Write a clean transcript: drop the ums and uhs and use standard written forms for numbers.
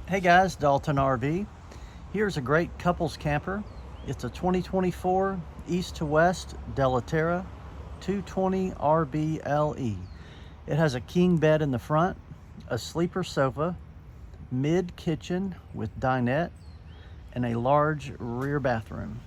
Hey guys, Dalton RV. Here's a great couples camper. It's a 2024 East to West Della Terra 220 RBLE. It has a king bed in the front, a sleeper sofa, mid kitchen with dinette, and a large rear bathroom.